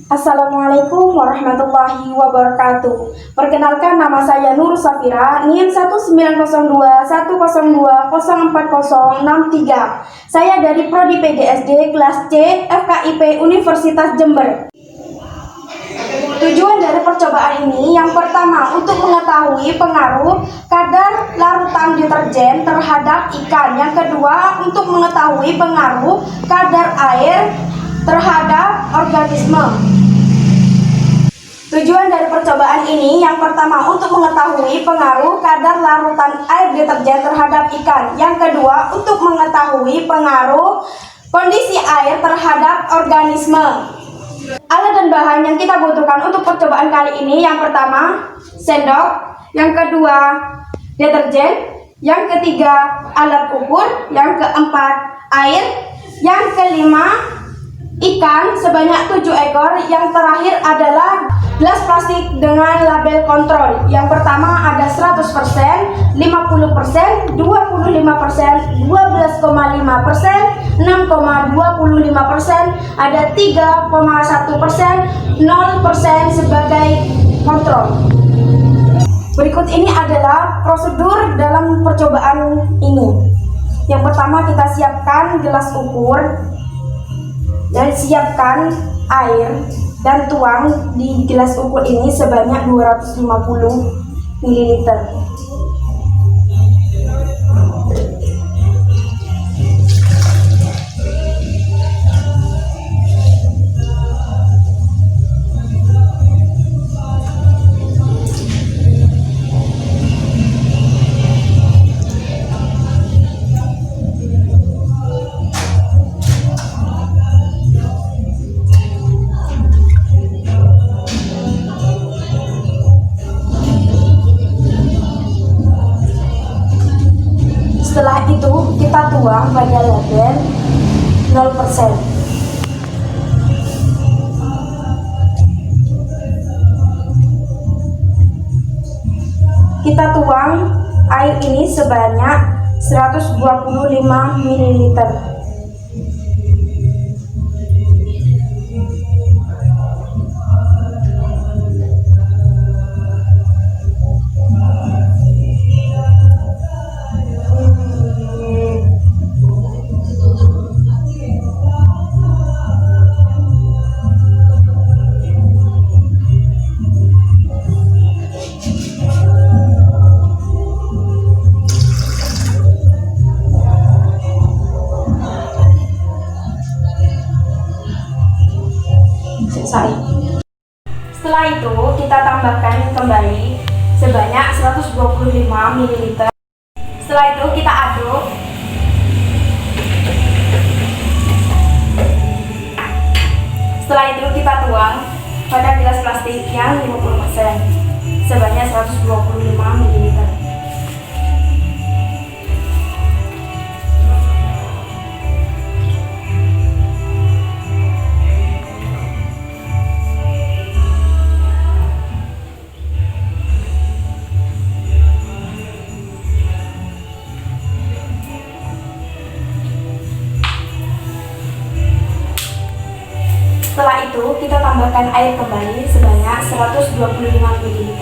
Assalamualaikum warahmatullahi wabarakatuh. Perkenalkan, nama saya Nur Safira, NIM 1902102040063. Saya dari Prodi PGSD kelas C FKIP Universitas Jember. Tujuan dari percobaan ini yang pertama untuk mengetahui pengaruh kadar larutan deterjen terhadap ikan. Yang kedua untuk mengetahui pengaruh kadar air terhadap organisme. Tujuan dari percobaan ini yang pertama untuk mengetahui pengaruh kadar larutan air deterjen terhadap ikan. Yang kedua untuk mengetahui pengaruh kondisi air terhadap organisme. Alat dan bahan yang kita butuhkan untuk percobaan kali ini yang pertama sendok, yang kedua deterjen, yang ketiga alat ukur, yang keempat air, yang kelima ikan sebanyak 7 ekor, yang terakhir adalah gelas plastik dengan label kontrol. Yang pertama ada 100%, 50%, 25%, 12,5%, 6,25%, ada 3,1%, 0% sebagai kontrol. Berikut ini adalah prosedur dalam percobaan ini. Yang pertama kita siapkan gelas ukur dan siapkan air dan tuang di gelas ukur ini sebanyak 250 ml. Setelah itu kita tuang pada label 0%. Kita tuang air ini sebanyak 125 ml. Setelah itu kita tambahkan kembali sebanyak 125 ml. Setelah itu kita aduk. Setelah itu kita tuang pada gelas plastik yang 50% sebanyak 125 ml. Setelah itu kita tambahkan air kembali sebanyak 125 ml.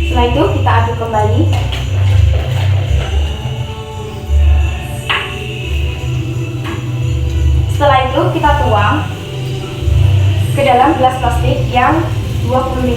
Setelah itu kita aduk kembali. Setelah itu kita tuang ke dalam gelas plastik yang 25%.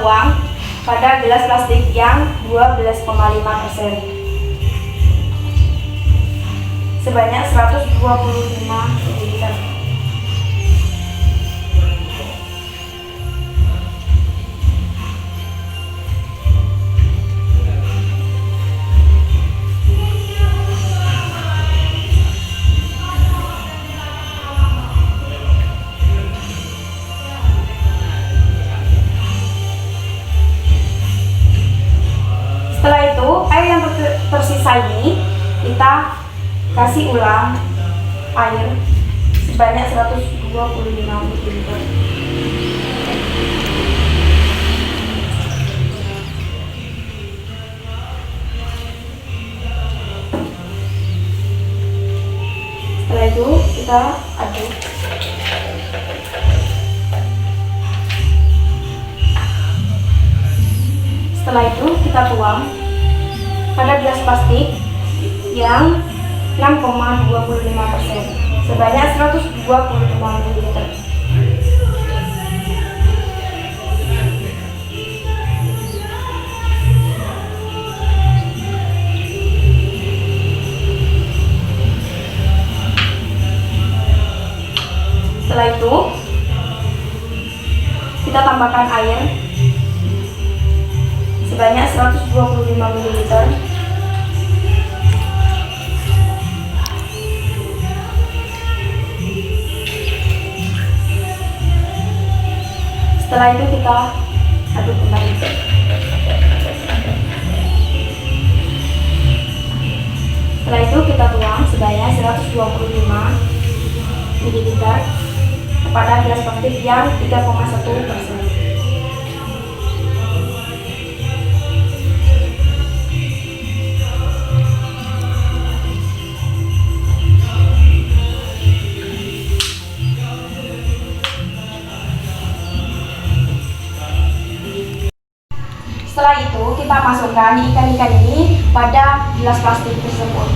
tuang pada gelas plastik yang 12,5% sebanyak 125 ml. Setelah itu, air yang tersisa ini kita kasih ulang air sebanyak 125 ml. Setelah itu kita aduk. Setelah itu kita tuang pada gelas plastik yang 6,25% sebanyak 125 ml. Setelah itu kita tambahkan air sebanyak 125 ml. Setelah itu kita aduk kembali. Setelah itu kita tuang sebanyak 125 ml kepada gelas plastik yang 3,1%. Setelah itu kita masukkan ikan-ikan ini pada gelas plastik tersebut.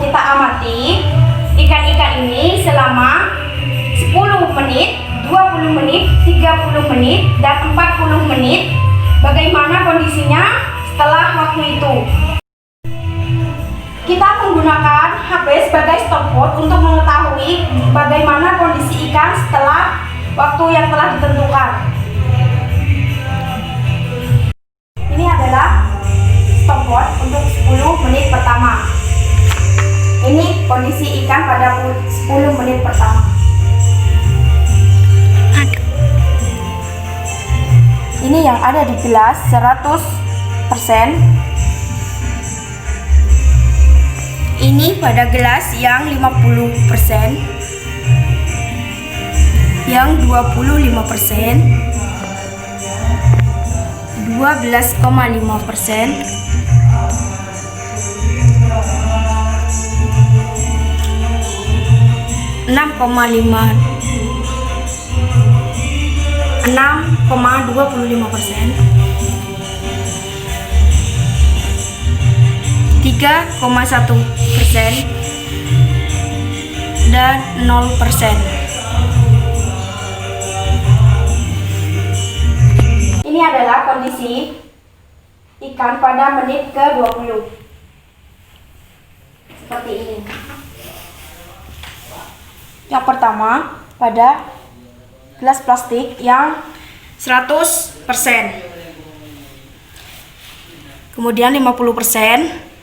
Kita amati ikan-ikan ini selama 10 menit, 20 menit, 30 menit, dan 40 menit. Bagaimana kondisinya setelah waktu itu? Kita menggunakan HP sebagai stopwatch untuk mengetahui bagaimana kondisi ikan setelah waktu yang telah ditentukan. Ini adalah stopwatch untuk 10 menit pertama. Ini kondisi ikan pada 10 menit pertama. Ini yang ada di gelas 100%. Ini pada gelas yang 50%, yang 25%, 12,5%, 6,25%, 3,1% dan 0%. Ini adalah kondisi ikan pada menit ke-20. Seperti ini. Yang pertama, pada gelas plastik yang 100%. Kemudian 50%.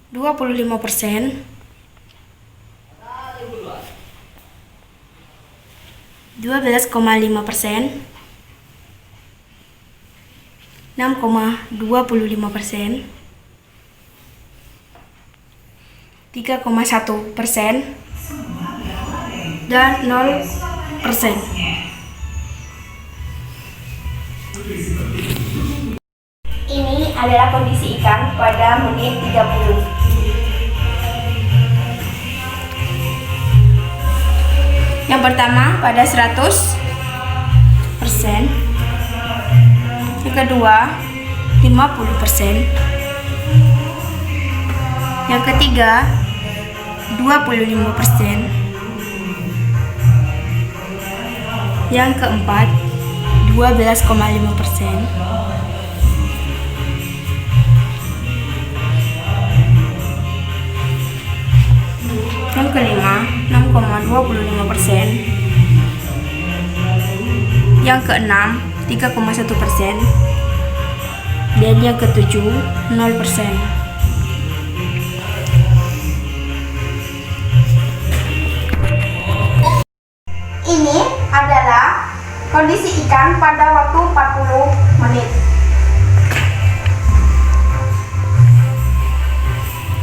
25%. 12,5%, 6,25%, 3,1%, dan 0%. Ini adalah kondisi ikan pada menit 30. Yang pertama pada 100%, yang kedua 50%, yang ketiga 25%, yang keempat 12,5%, yang kelima 6,25%, yang keenam 3,1%, dan yang ketujuh 0%. Ini adalah kondisi ikan pada waktu 40 menit.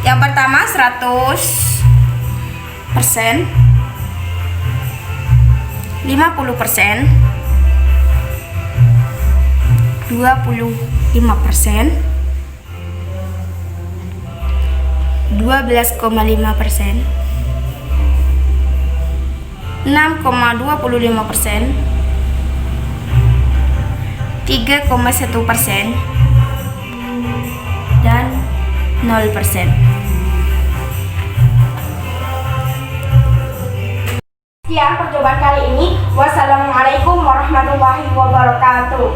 Yang pertama 100%, 50%, 25%, 12,5%, 6,25%, 3,1%, dan 0%. Sekian percobaan kali ini. Wassalamualaikum warahmatullahi wabarakatuh.